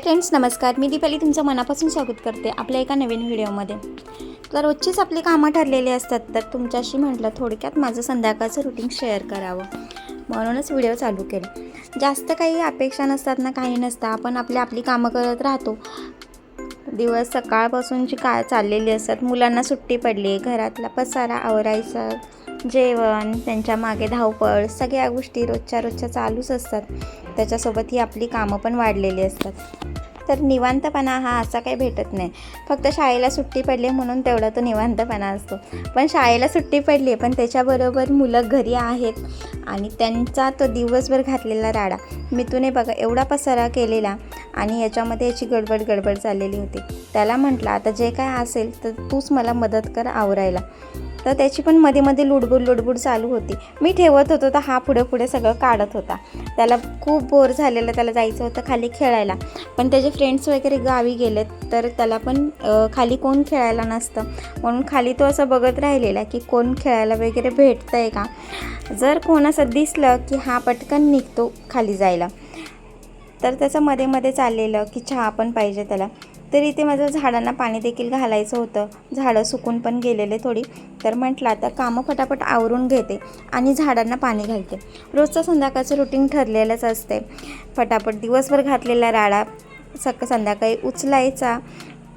Hi friends, नमस्कार. मी दीपाली तुमचं मनापासून स्वागत करते आपल्या एका नवीन व्हिडिओमध्ये. तर रोजचीच आपली कामं ठरलेली असतात, तर तुमच्याशी म्हटलं थोडक्यात माझं संध्याकाळचं रुटीन शेअर करावं म्हणूनच व्हिडिओ चालू केला. जास्त काही अपेक्षा नसतात ना, काही नसतं. आपण आपली कामं करत राहतो. दिवस सकाळपासूनची काय चाललेली असतात. मुलांना सुट्टी पडली, घरातला पसारा आवरायचा, जेवण, त्यांच्या मागे धावपळ, सगळ्या गोष्टी रोजच्या चालूच असतात. त्याच्यासोबत ही आपली कामं पण वाढलेली असतात. तर निवांतपणा हा असा काही भेटत नाही. फक्त शाळेला सुट्टी पडली म्हणून तेवढा तो निवांतपणा असतो. पण शाळेला सुट्टी पडली पण त्याच्याबरोबर मुलं घरी आहेत आणि त्यांचा तो दिवसभर घातलेला राडा. मितूने बघा एवढा पसारा केलेला आणि याच्यामध्ये याची गडबड चाललेली होती. त्याला म्हटलं आता जे काय असेल तर तूच मला मदत कर आवरायला. तर त्याची पण मध्ये लुडबुड चालू होती. मी ठेवत होतो तर हा पुढे सगळं काढत होता. त्याला खूप बोर झालेलं, त्याला जायचं होतं खाली खेळायला. पण त्याचे फ्रेंड्स वगैरे गावी गेलेत तर त्याला पण खाली कोण खेळायला नसतं, म्हणून खाली तो असं बघत राहिलेला की कोण खेळायला वगैरे भेटतं आहे का. जर कोण असं दिसलं की हा पटकन निघतो खाली जायला. तर त्याचं मध्ये चाललेलं की चहा पण पाहिजे त्याला. तर इथे माझं झाडांना पाणी देखील घालायचं होतं. झाडं सुकून पण गेलेले थोडी. तर म्हटलं आता कामं फटाफट आवरून घेते आणि झाडांना पाणी घालते. रोजचं संध्याकाळचं रुटीन ठरलेलंच असते. फटाफट दिवसभर घातलेला राडा संध्याकाळी उचलायचा,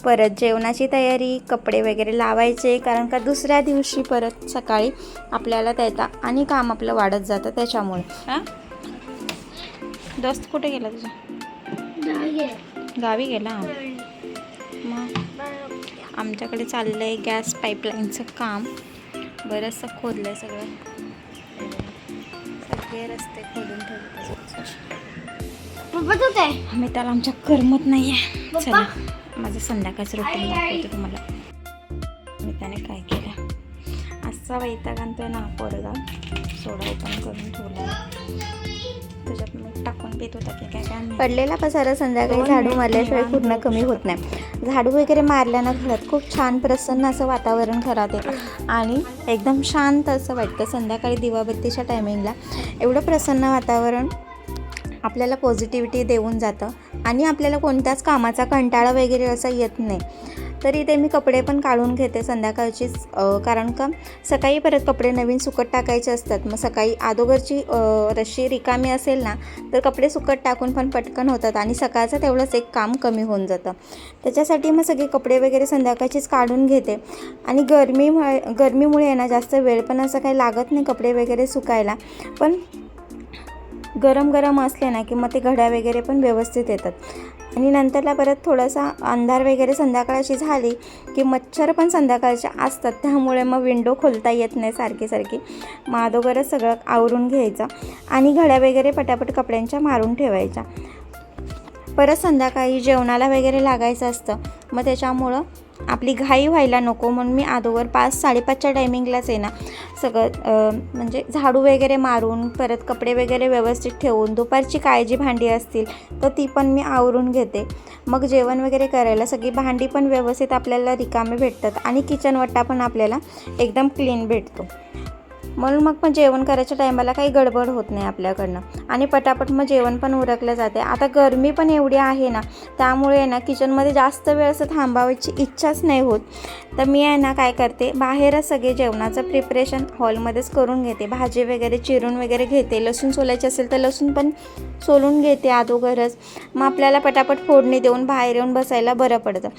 परत जेवणाची तयारी, कपडे वगैरे लावायचे, कारण का दुसऱ्या दिवशी परत सकाळी आपल्याला त्याचा आणि काम आपलं वाढत जातं. त्याच्यामुळे दोस्त कुठे गेला तुझा? गावी गेला. मग आमच्याकडे चाललं आहे गॅस पाईपलाईनचं काम. बरंचसं खोदलं आहे सगळे रस्ते खोदून ठेवले. आम्ही त्याला आमच्या करमत नाही आहे. चला माझं संध्याकाळचं रुटीन दाखवते तुम्हाला. मी त्याने काय केलं. असा वैताग आणतोय ना पोरगा. सोडा ओपन करून ठेवला, त्याच्यात मीठ टाकून पित होता की काय पडलेला पसारा संध्याकाळी झाडू मारल्याशिवाय पूर्ण कमी होत नाही. झाडू वगैरे मारल्यानं घरात खूप छान प्रसन्न असं वातावरण घरात येतं आणि एकदम शांत असं वाटतं. संध्याकाळी दिवाबत्तीच्या टायमिंगला एवढं प्रसन्न वातावरण आपल्याला पॉझिटिव्हिटी देऊन जातं आणि आपल्याला कोणत्याच कामाचा कंटाळा वगैरे असा येत नाही. तरी ते मी कपडे पण काढून घेते संध्याकाळचीच, कारण का सकाळी परत कपडे नवीन सुकत टाकायचे असतात. मग सकाळी अगोदरची रशी रिकामी असेल ना तर कपडे सुकत टाकून पण पटकन होतात आणि सकाळचं तेवढंच एक काम कमी होऊन जातं. त्याच्यासाठी मग सगळे कपडे वगैरे संध्याकाळचीच काढून घेते. आणि गरमीमुळे ना जास्त वेळ पण असं काही लागत नाही कपडे वगैरे सुकायला. पण गरम असले ना की मग ते घड्या वगैरे पण व्यवस्थित येतात. आणि नंतरला परत थोडासा अंधार वगैरे संध्याकाळची झाली की मच्छर पण संध्याकाळच्या असतात, त्यामुळे मग विंडो खोलता येत नाही सारखी. मग अगोदरच सगळं आवरून घ्यायचं आणि घड्या वगैरे पटापट कपड्यांच्या मारून ठेवायच्या. परत संध्याकाळी जेवणाला वगैरे लागायचं असतं. मग त्याच्यामुळं आपली घाई व्हायला नको म्हणून मी अगोदर 5-5:30च्या टायमिंगलाच आहे ना सगळं म्हणजे झाडू वगैरे मारून परत कपडे वगैरे व्यवस्थित ठेवून दुपारची काळजी भांडी असतील तर ती पण मी आवरून घेते. मग जेवण वगैरे करायला सगळी भांडी पण व्यवस्थित आपल्याला रिकामे भेटतात आणि किचन वट्टा पण आपल्याला एकदम क्लीन भेटतो. म्हणून मग जेवण करायच्या टायमाला काही गडबड होत नाही आपल्याकडनं आणि पटापट मग जेवण पण उरकलं जाते. आता गरमी पण एवढी आहे ना, त्यामुळे ना किचनमध्ये जास्त वेळ असं थांबावायची इच्छाच नाही होत. तर मी आहे ना काय करते, बाहेरच सगळे जेवणाचं प्रिपरेशन हॉलमध्येच करून घेते. भाजी वगैरे चिरून वगैरे घेते. लसूण सोलायचे असेल तर लसूण पण सोलून घेते अगोदरच. मग आपल्याला पटापट फोडणी देऊन बाहेर येऊन बसायला बरं पडतं,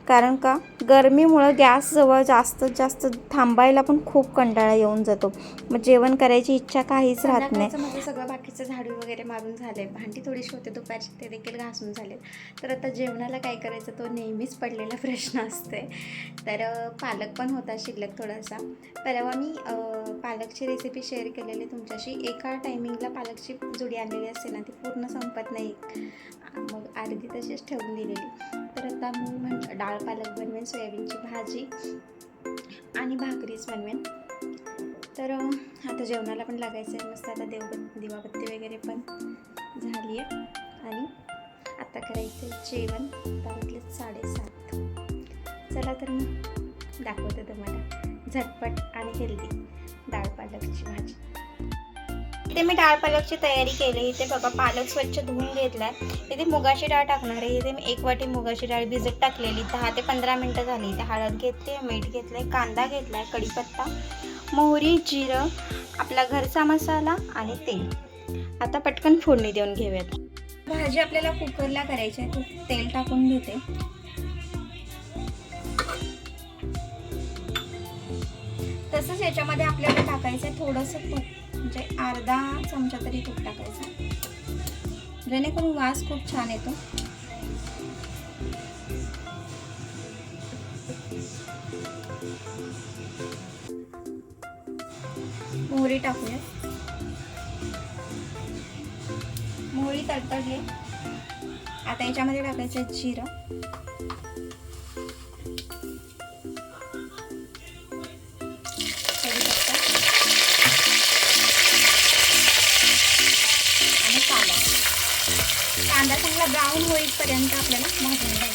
कारण का गरमीमुळं गॅसजवळ जास्त थांबायला पण खूप कंटाळा येऊन जातो. मग जेवण करायची इच्छा काहीच राहत नाही. माझं सगळं बाकीचं झाडू वगैरे मारून झाले. भांडी थोडीशी होते दुपारची, ते देखील घासून झाले. तर आता जेवणाला काय करायचं तो नेहमीच पडलेला प्रश्न असते. तर पालक पण होता शिल्लक थोडासा. परवा मी पालकची रेसिपी शेअर केलेली तुमच्याशी. एका टायमिंगला पालकची जुडी आणलेली असते ना ती पूर्ण संपत नाही, मग अर्धी तशीच ठेवून दिलेली. तर आता मी म्हटलं डाळ पालक बनवेन, सोयाबीनची भाजी आणि भाकरीच बनवेन. तर आता जेवणाला पण लागायचं आहे. मस्त आता दिवाबत्ती वगैरे पण झाली आहे आणि आता करायचं जेवण. वाजले 7:30. चला तर मग दाखवते तुम्हाला झटपट आणि हेल्दी डाळ पालकची भाजी. इथे मी डाळ पालकची तयारी केली. इथे बघा पालक स्वच्छ धुवून घेतलाय. इथे मुगाची डाळ टाकणार आहे. इथे मी 1 वाटी मुगाची डाळ भिजत टाकलेली 10 ते 15 मिनटं झाली. इथे हळद घेतली, मीठ घेतलंय, कांदा घेतलाय, कढीपत्ता, मोहरी, जिरं, आपला घरचा मसाला आणि तेल. आता पटकन फोडणी देऊन घेऊयात. भाजी आपल्याला कुकरला करायची आहे. तेल टाकून घेते. तसंच याच्यामध्ये आपल्याला टाकायचं आहे थोडंसं तूप, म्हणजे अर्धा चमचा तरी तूप टाकायचं, जेणेकरून वास खूप छान येतो. मोहरी टाकूया. मोहरी तडतडली. आता याच्यामध्ये टाकायचं जिरं, आणि कांदा चांगला ब्राऊन होईपर्यंत आपल्याला भाजून घ्यायचा.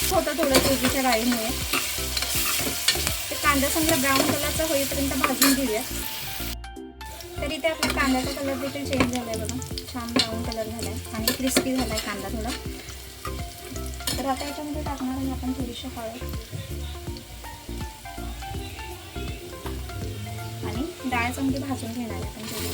थोडं तुरीच्या डाळीमुळे तर कांदा चांगला ब्राऊन कलरचा होईपर्यंत भाजून घेऊया. तर इथे आपला कांद्याचा कलर देखील चेंज झाला आहे बघा, छान ब्राऊन कलर झाला आहे आणि क्रिस्पी झाला आहे कांदा थोडा. तर आता याच्यामध्ये टाकणार आहे आपण थोडीशी हळद आणि डाळ चांगली भाजून घेणार आहे आपण थोडी.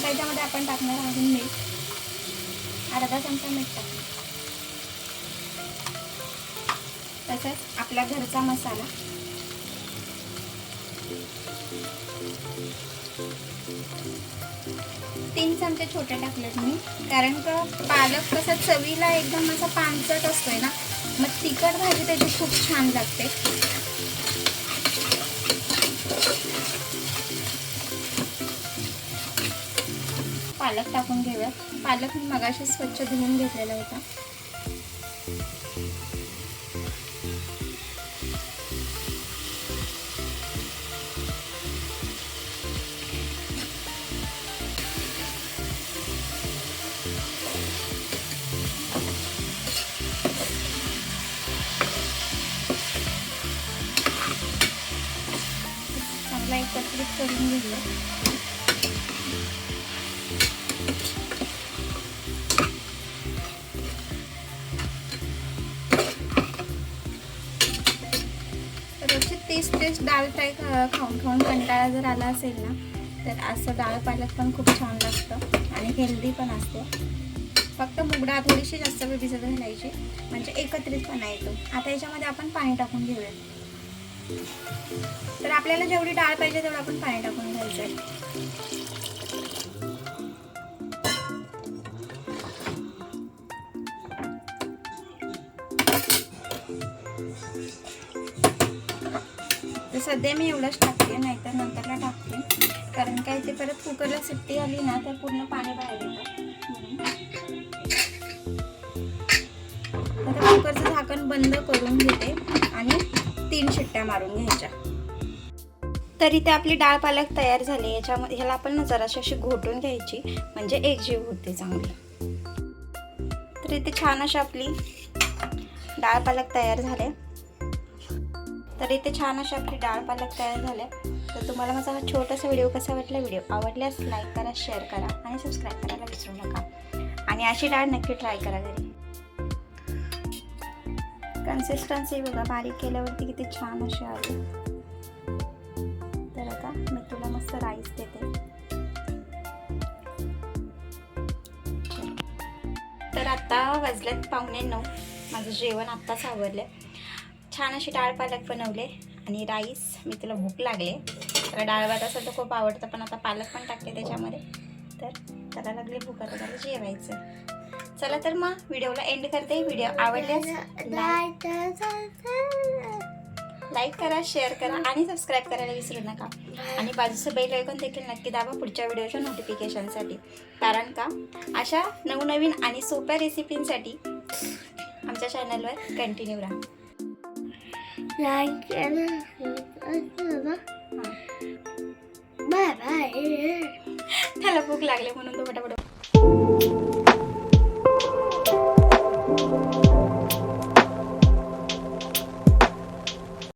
याच्यामध्ये आपण टाकणार आहोत मीठ, अर्धा चमचा मीठ टाकणार. तसंच आपला घरचा मसाला, तीन चमचे छोटे टाकलेत मी, कारण का पालक कसा चवीला एकदम असा पानसट असतोय ना, मग तिखट भाजी त्याची खूप छान लागते. पालक टाकून घेऊया. पालक मी मगाशी स्वच्छ धुवून घेतलेला होता. चांगला एकत्रित करून घेऊया. तेच डाळ फ्राय खाऊन कंटाळा जर आला असेल ना, तर असं डाळ पालक पण खूप छान लागतं आणि हेल्दी पण असतं. फक्त मूग डाळ थोडीशी जास्त वेळ भिजत घालायची, म्हणजे एकत्रितपणा येतो. आता याच्यामध्ये आपण पाणी टाकून घेऊया. तर आपल्याला जेवढी डाळ पाहिजे तेवढं आपण पाणी टाकून घ्यायचं आहे. सध्या मी एवढंच टाकते, नाहीतर नंतरला टाकते, कारण काय ते परत कुकरला शिट्टी आली ना तर पूर्ण पाणी बाहेर येतं. आता कुकरचं झाकण बंद करून घेते आणि 3 शिट्ट्या मारून घ्यायच्या. तर इथे आपली डाळ पालक तयार झाली. याच्यामध्ये ह्याला आपण ना जराशी अशी घोटून घ्यायची, म्हणजे एकजीव होते चांगली. तर इथे छान अशी आपली डाळ पालक तयार झाले. तर इथे छान अशी आपली डाळ पालक तयार झाले. तर तुम्हाला माझा हा छोटासा व्हिडिओ कसा वाटला? व्हिडिओ आवडल्यास लाईक करा, शेअर करा आणि सबस्क्राईब करायला विसरू नका. आणि अशी डाळ नक्की ट्राय करा घरी. कन्सिस्टन्सी बघा, बारीक केल्यावरती किती छान अशी आली. तर आता मी तुला मस्त राईस देते. तर आता वाजल्यात 8:45. माझं जेवण आत्ताच आवरलं. छान अशी डाळ पालक बनवले आणि राईस. मी तुला भूक लागले, तर डाळ भात असेल तर खूप आवडतं, पण आता पालक पण टाकते त्याच्यामध्ये. तर त्याला लागली भूक, आता त्याला जेवायचं. चला तर मग व्हिडिओला एंड करते. व्हिडिओ आवडल्यास लाईक लाईक करा, शेअर करा आणि सबस्क्राईब करायला विसरू नका. आणि बाजूचं बेल आयकॉन देखील नक्की दाबा पुढच्या व्हिडिओच्या नोटिफिकेशनसाठी. कारण का अशा नवनवीन आणि सोप्या रेसिपींसाठी आमच्या चॅनलवर कंटिन्यू राहा. Bye bye. त्याला भूक लागली म्हणून तो पटापट